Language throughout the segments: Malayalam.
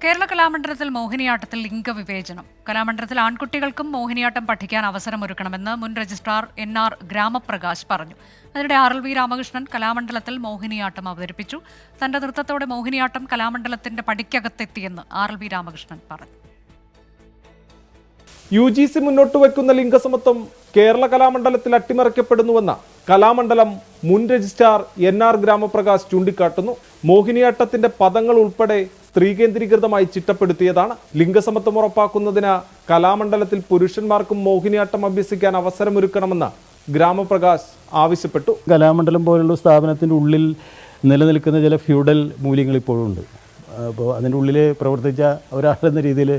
കേരള കലാമണ്ഡലത്തിൽ മോഹിനിയാട്ടത്തിൽ ലിംഗവിവേചനം. കലാമണ്ഡലത്തിൽ ആൺകുട്ടികൾക്കും മോഹിനിയാട്ടം പഠിക്കാൻ അവസരമൊരുക്കണമെന്ന് മുൻ രജിസ്ട്രാർ NR ഗ്രാമപ്രകാശ് പറഞ്ഞു. അതിനിടെ RLV രാമകൃഷ്ണൻ കലാമണ്ഡലത്തിൽ മോഹിനിയാട്ടം അവതരിപ്പിച്ചു. തന്റെ നൃത്തത്തോടെ മോഹിനിയാട്ടം കലാമണ്ഡലത്തിന്റെ പടിക്കകത്തെത്തിയെന്ന് RLV രാമകൃഷ്ണൻ പറഞ്ഞു. UGC മുന്നോട്ട് വയ്ക്കുന്ന ലിംഗസമത്വം കേരള കലാമണ്ഡലത്തിൽ അട്ടിമറിക്കപ്പെടുന്നുവെന്ന കലാമണ്ഡലം മുൻ രജിസ്ട്രാർ NR ഗ്രാമപ്രകാശ് ചൂണ്ടിക്കാട്ടുന്നു. മോഹിനിയാട്ടത്തിന്റെ പദങ്ങൾ ഉൾപ്പെടെ സ്ത്രീ കേന്ദ്രീകൃതമായി ചിട്ടപ്പെടുത്തിയതാണ്. ലിംഗസമത്വം ഉറപ്പാക്കുന്നതിന് കലാമണ്ഡലത്തിൽ പുരുഷന്മാർക്കും മോഹിനിയാട്ടം അഭ്യസിക്കാൻ അവസരമൊരുക്കണമെന്ന് ഗ്രാമപ്രകാശ് ആവശ്യപ്പെട്ടു. കലാമണ്ഡലം പോലുള്ള സ്ഥാപനത്തിൻ്റെ ഉള്ളിൽ നിലനിൽക്കുന്ന ചില ഫ്യൂഡൽ മൂല്യങ്ങൾ ഇപ്പോഴും ഉണ്ട്. അപ്പോൾ അതിൻ്റെ ഉള്ളിൽ പ്രവർത്തിച്ച ഒരാളെന്ന രീതിയിൽ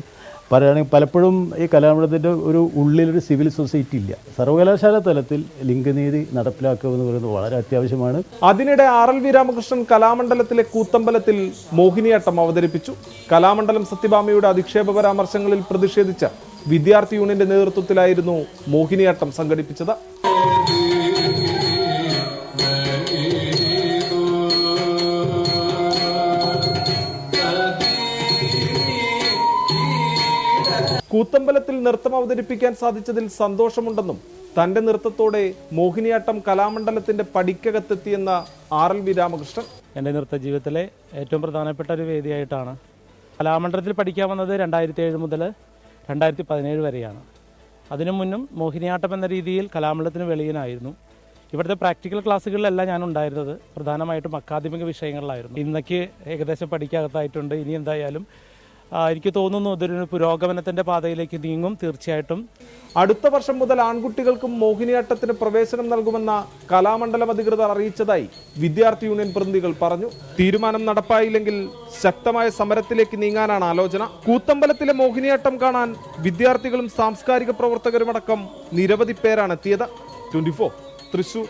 പറയുകയാണെങ്കിൽ പലപ്പോഴും ഈ കലാമണ്ഡലത്തിൻ്റെ ഒരു ഉള്ളിലൊരു സിവിൽ സൊസൈറ്റി ഇല്ല. സർവകലാശാല തലത്തിൽ ലിംഗനീതി നടപ്പിലാക്കുക എന്ന് പറയുന്നത് വളരെ അത്യാവശ്യമാണ്. അതിനിടെ RLV രാമകൃഷ്ണൻ കലാമണ്ഡലത്തിലെ കൂത്തമ്പലത്തിൽ മോഹിനിയാട്ടം അവതരിപ്പിച്ചു. കലാമണ്ഡലം സത്യഭാമയുടെ അധിക്ഷേപ പരാമർശങ്ങളിൽ പ്രതിഷേധിച്ച വിദ്യാർത്ഥി യൂണിയന്റെ നേതൃത്വത്തിലായിരുന്നു മോഹിനിയാട്ടം സംഘടിപ്പിച്ചത്. കൂത്തമ്പലത്തിൽ നൃത്തം അവതരിപ്പിക്കാൻ സാധിച്ചതിൽ സന്തോഷമുണ്ടെന്നും തന്റെ നൃത്തത്തോടെ മോഹിനിയാട്ടം കലാമണ്ഡലത്തിന്റെ പടിക്കകത്തെത്തിയെന്ന RLV രാമകൃഷ്ണൻ. എൻ്റെ നൃത്ത ജീവിതത്തിലെ ഏറ്റവും പ്രധാനപ്പെട്ട ഒരു വേദിയായിട്ടാണ് കലാമണ്ഡലത്തിൽ പഠിക്കാൻ വന്നത് 2007 മുതൽ 2017 വരെയാണ്. അതിനു മുന്നും മോഹിനിയാട്ടം എന്ന രീതിയിൽ കലാമണ്ഡലത്തിന് വെളിയിലായിരുന്നു. ഇവിടുത്തെ പ്രാക്ടിക്കൽ ക്ലാസ്സുകളിലെല്ലാം ഞാൻ ഉണ്ടായിരുന്നത് പ്രധാനമായിട്ടും അക്കാദമിക വിഷയങ്ങളിലായിരുന്നു. ഇന്നേക്ക് ഏകദേശം പഠിക്കകത്തായിട്ടുണ്ട്. ഇനി എന്തായാലും എനിക്ക് തോന്നുന്നു ഇതൊരു പുരോഗമനത്തിന്റെ പാതയിലേക്ക് നീങ്ങും. തീർച്ചയായിട്ടും അടുത്ത വർഷം മുതൽ ആൺകുട്ടികൾക്കും മോഹിനിയാട്ടത്തിന് പ്രവേശനം നൽകുമെന്ന കലാമണ്ഡലം അധികൃതർ അറിയിച്ചതായി വിദ്യാർത്ഥി യൂണിയൻ പ്രതിനിധികൾ പറഞ്ഞു. തീരുമാനം നടപ്പായില്ലെങ്കിൽ ശക്തമായ സമരത്തിലേക്ക് നീങ്ങാനാണ് ആലോചന. കൂത്തമ്പലത്തിലെ മോഹിനിയാട്ടം കാണാൻ വിദ്യാർത്ഥികളും സാംസ്കാരിക പ്രവർത്തകരുമടക്കം നിരവധി പേരാണ് എത്തിയത്. 24 തൃശൂർ.